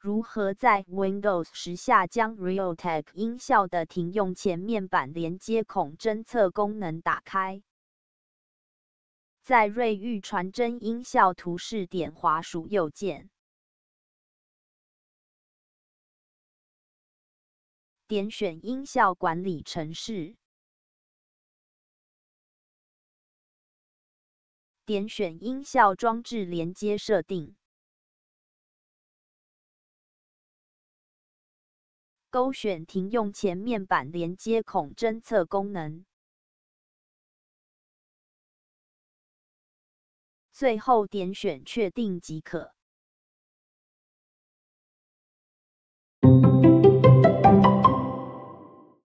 如何在 Windows 10下将 Realtek 音效的停用前面板连接孔侦测功能打开？在瑞昱传真音效图示点滑鼠右键，点选音效管理程式，点选音效装置连接设定。勾选停用前面板连接孔侦测功能，最后点选确定即可。